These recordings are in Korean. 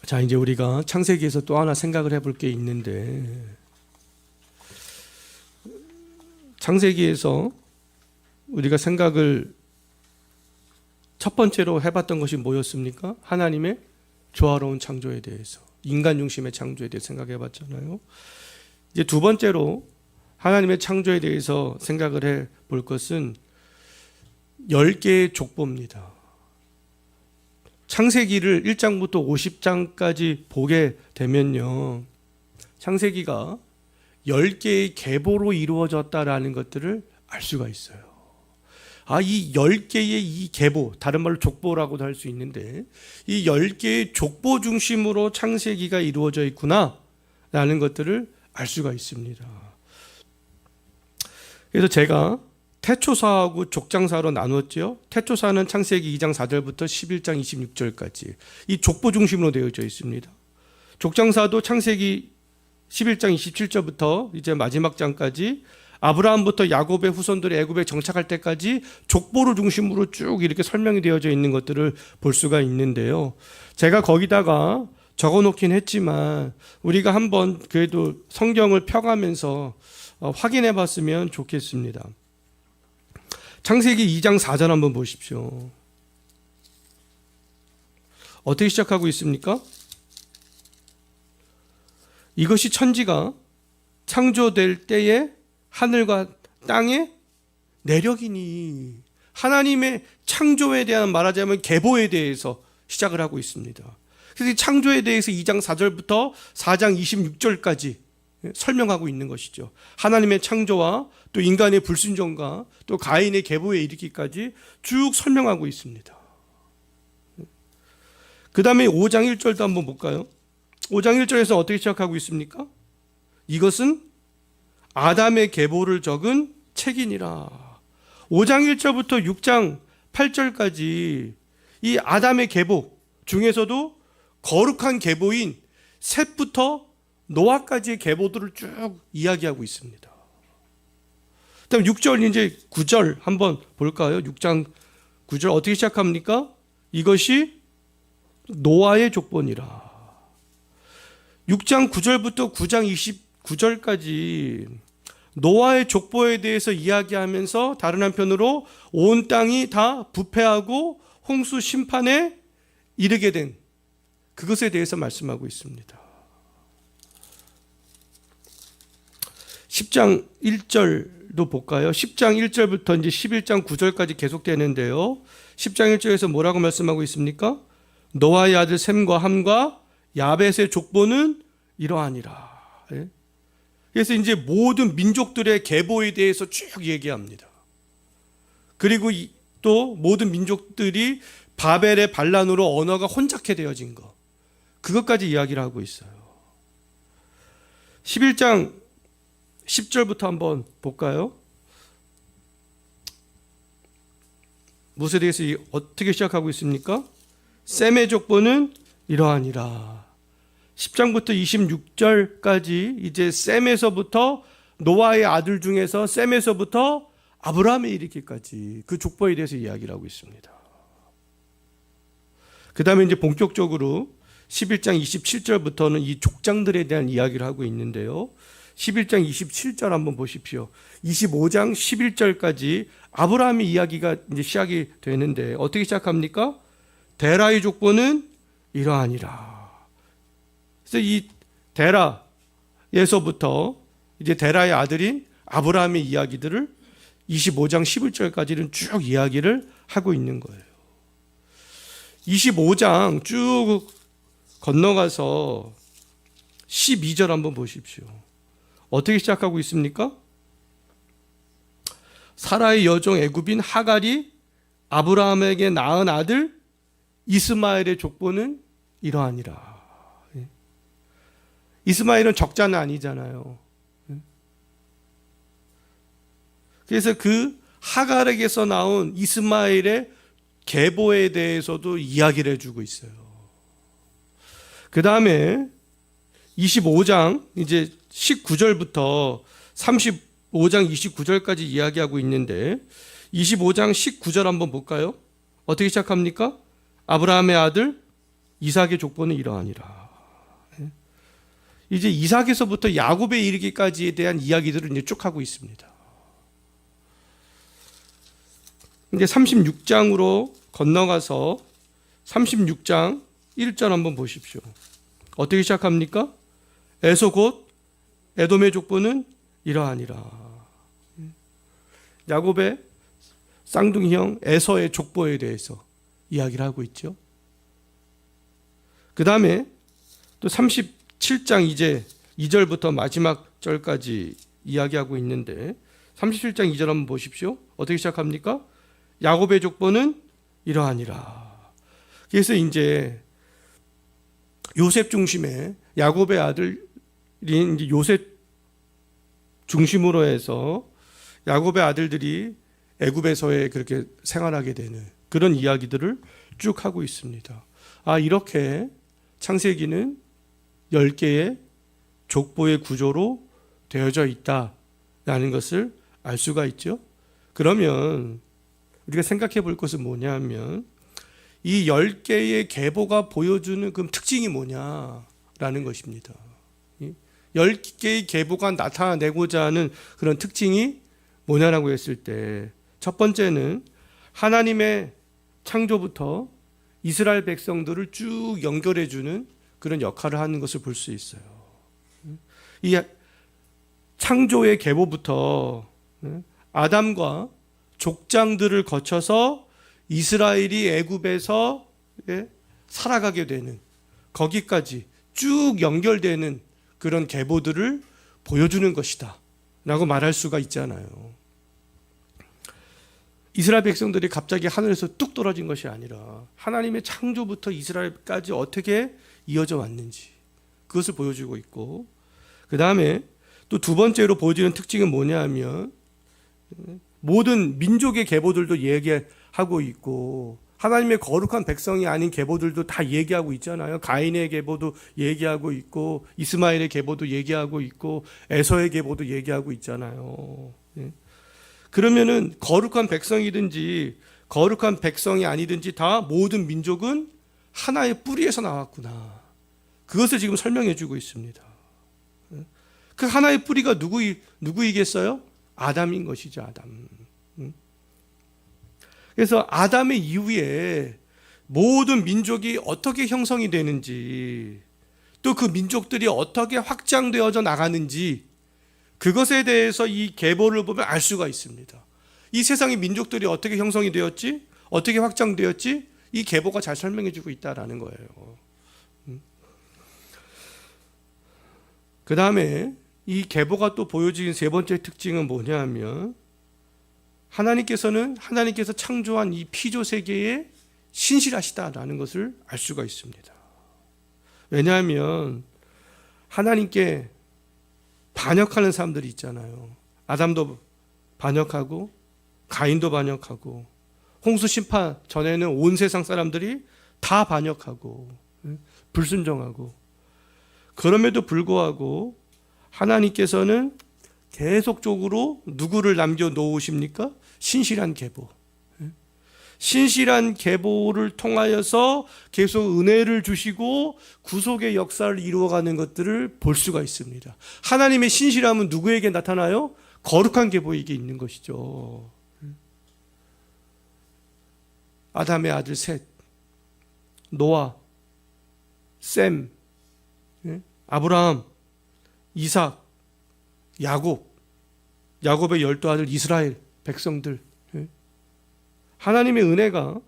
자, 이제 우리가 창세기에서 또 하나 생각을 해볼 게 있는데, 창세기에서 우리가 생각을 첫 번째로 해봤던 것이 뭐였습니까? 하나님의 조화로운 창조에 대해서, 인간 중심의 창조에 대해서 생각해봤잖아요. 이제 두 번째로 하나님의 창조에 대해서 생각을 해볼 것은 10개의 족보입니다. 창세기를 1장부터 50장까지 보게 되면요, 창세기가 10개의 계보로 이루어졌다라는 것들을 알 수가 있어요. 이 10개의 이 계보, 다른 말로 족보라고도 할 수 있는데, 이 10개의 족보 중심으로 창세기가 이루어져 있구나 라는 것들을 알 수가 있습니다. 그래서 제가 태초사하고 족장사로 나눴죠. 태초사는 창세기 2장 4절부터 11장 26절까지 이 족보 중심으로 되어져 있습니다. 족장사도 창세기 11장 27절부터 이제 마지막 장까지 아브라함부터 야곱의 후손들이 애굽에 정착할 때까지 족보를 중심으로 쭉 이렇게 설명이 되어져 있는 것들을 볼 수가 있는데요. 제가 거기다가 적어놓긴 했지만 우리가 한번 그래도 성경을 펴가면서 확인해 봤으면 좋겠습니다. 창세기 2장 4절 한번 보십시오. 어떻게 시작하고 있습니까? 이것이 천지가 창조될 때에 하늘과 땅의 내력이니, 하나님의 창조에 대한, 말하자면 계보에 대해서 시작을 하고 있습니다. 그래서 창조에 대해서 2장 4절부터 4장 26절까지 설명하고 있는 것이죠. 하나님의 창조와 또 인간의 불순종과 또 가인의 계보에 이르기까지 쭉 설명하고 있습니다. 그 다음에 5장 1절도 한번 볼까요? 5장 1절에서 어떻게 시작하고 있습니까? 이것은 아담의 계보를 적은 책이니라. 5장 1절부터 6장 8절까지 이 아담의 계보 중에서도 거룩한 계보인 셋부터 노아까지의 계보들을 쭉 이야기하고 있습니다. 그다음 6절 이제 9절 한번 볼까요? 6장 9절 어떻게 시작합니까? 이것이 노아의 족보니라. 6장 9절부터 9장 29절까지 노아의 족보에 대해서 이야기하면서 다른 한편으로 온 땅이 다 부패하고 홍수 심판에 이르게 된 그것에 대해서 말씀하고 있습니다. 10장 1절도 볼까요? 10장 1절부터 이제 11장 9절까지 계속되는데요. 10장 1절에서 뭐라고 말씀하고 있습니까? 노아의 아들 셈과 함과 야벳의 족보는 이러하니라. 그래서 이제 모든 민족들의 계보에 대해서 쭉 얘기합니다. 그리고 또 모든 민족들이 바벨의 반란으로 언어가 혼잡해 되어진 것, 그것까지 이야기를 하고 있어요. 11장 10절부터 한번 볼까요? 무엇에 대해서 어떻게 시작하고 있습니까? 셈의 족보는 이러하니라. 10장부터 26절까지 이제 셈에서부터 노아의 아들 중에서 셈에서부터 아브라함에 이르기까지 그 족보에 대해서 이야기를 하고 있습니다. 그 다음에 이제 본격적으로 11장 27절부터는 이 족장들에 대한 이야기를 하고 있는데요. 11장 27절 한번 보십시오. 25장 11절까지 아브라함의 이야기가 이제 시작이 되는데 어떻게 시작합니까? 데라의 족보는 이러하니라. 그래서 이 데라에서부터 이제 데라의 아들인 아브라함의 이야기들을 25장 11절까지는 쭉 이야기를 하고 있는 거예요. 25장 쭉 건너가서 12절 한번 보십시오. 어떻게 시작하고 있습니까? 사라의 여종 애굽인 하갈이 아브라함에게 낳은 아들 이스마엘의 족보는 이러하니라. 이스마엘은 적자는 아니잖아요. 그래서 그 하갈에게서 나온 이스마엘의 계보에 대해서도 이야기를 해주고 있어요. 그 다음에 25장 이제 19절부터 35장 29절까지 이야기하고 있는데 25장 19절 한번 볼까요? 어떻게 시작합니까? 아브라함의 아들 이삭의 족보는 이러하니라. 이제 이삭에서부터 야곱에 이르기까지에 대한 이야기들을 이제 쭉 하고 있습니다. 이제 36장으로 건너가서 36장 1절 한번 보십시오. 어떻게 시작합니까? 에서 곧 에돔의 족보는 이러하니라. 야곱의 쌍둥이 형 에서의 족보에 대해서 이야기를 하고 있죠. 그 다음에 또 37장 이제 2절부터 마지막 절까지 이야기하고 있는데 37장 2절 한번 보십시오. 어떻게 시작합니까? 야곱의 족보는 이러하니라. 그래서 이제 요셉 중심의 야곱의 아들인 이제 요셉 중심으로 해서 야곱의 아들들이 애굽에서의 그렇게 생활하게 되는 그런 이야기들을 쭉 하고 있습니다. 이렇게 창세기는 10개의 족보의 구조로 되어져 있다라는 것을 알 수가 있죠. 그러면 우리가 생각해 볼 것은 뭐냐면 이 10개의 계보가 보여주는 그 특징이 뭐냐라는 것입니다. 10개의 계보가 나타내고자 하는 그런 특징이 뭐냐라고 했을 때 첫 번째는 하나님의 창조부터 이스라엘 백성들을 쭉 연결해 주는 그런 역할을 하는 것을 볼 수 있어요. 이 창조의 계보부터 아담과 족장들을 거쳐서 이스라엘이 애굽에서 살아가게 되는 거기까지 쭉 연결되는 그런 계보들을 보여주는 것이다 라고 말할 수가 있잖아요. 이스라엘 백성들이 갑자기 하늘에서 뚝 떨어진 것이 아니라 하나님의 창조부터 이스라엘까지 어떻게 이어져 왔는지 그것을 보여주고 있고, 그 다음에 또 두 번째로 보여주는 특징은 뭐냐 하면 모든 민족의 계보들도 얘기하고 있고 하나님의 거룩한 백성이 아닌 계보들도 다 얘기하고 있잖아요. 가인의 계보도 얘기하고 있고 이스마엘의 계보도 얘기하고 있고 에서의 계보도 얘기하고 있잖아요. 그러면은 거룩한 백성이든지 거룩한 백성이 아니든지 다 모든 민족은 하나의 뿌리에서 나왔구나. 그것을 지금 설명해 주고 있습니다. 그 하나의 뿌리가 누구이겠어요? 아담인 것이죠. 아담. 그래서 아담의 이후에 모든 민족이 어떻게 형성이 되는지 또 그 민족들이 어떻게 확장되어져 나가는지 그것에 대해서 이 계보를 보면 알 수가 있습니다. 이 세상의 민족들이 어떻게 형성이 되었지? 어떻게 확장되었지? 이 계보가 잘 설명해 주고 있다라는 거예요. 그 다음에 이 계보가 또 보여주는 세 번째 특징은 뭐냐 하면 하나님께서 창조한 이 피조 세계에 신실하시다라는 것을 알 수가 있습니다. 왜냐하면 하나님께 반역하는 사람들이 있잖아요. 아담도 반역하고 가인도 반역하고 홍수 심판 전에는 온 세상 사람들이 다 반역하고 불순종하고, 그럼에도 불구하고 하나님께서는 계속적으로 누구를 남겨놓으십니까? 신실한 계보. 신실한 계보를 통하여서 계속 은혜를 주시고 구속의 역사를 이루어가는 것들을 볼 수가 있습니다. 하나님의 신실함은 누구에게 나타나요? 거룩한 계보에게 있는 것이죠. 아담의 아들 셋, 노아, 셈, 아브라함, 이삭, 야곱의 12아들 이스라엘 백성들, 하나님의 은혜가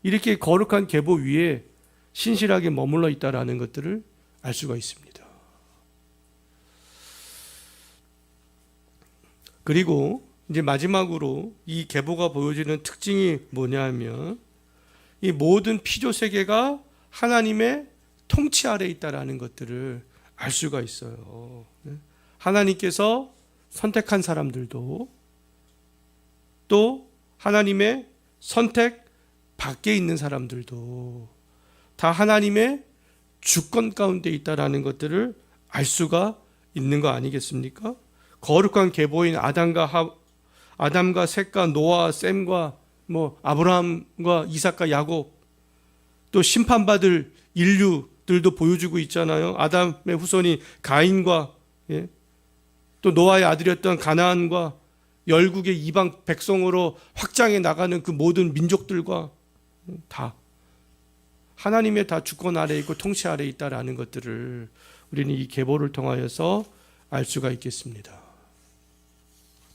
이렇게 거룩한 계보 위에 신실하게 머물러 있다라는 것들을 알 수가 있습니다. 그리고 이제 마지막으로 이 계보가 보여주는 특징이 뭐냐 하면 이 모든 피조 세계가 하나님의 통치 아래에 있다라는 것들을 알 수가 있어요. 하나님께서 선택한 사람들도 또 하나님의 선택 밖에 있는 사람들도 다 하나님의 주권 가운데 있다라는 것들을 알 수가 있는 거 아니겠습니까? 거룩한 계보인 아담과 셋과 노아, 셈과 아브라함과 이삭과 야곱, 또 심판받을 인류들도 보여주고 있잖아요. 아담의 후손이 가인과 또 노아의 아들이었던 가나안과 열국의 이방 백성으로 확장해 나가는 그 모든 민족들과 다 하나님의 다 주권 아래에 있고 통치 아래에 있다라는 것들을 우리는 이 계보를 통하여서 알 수가 있겠습니다.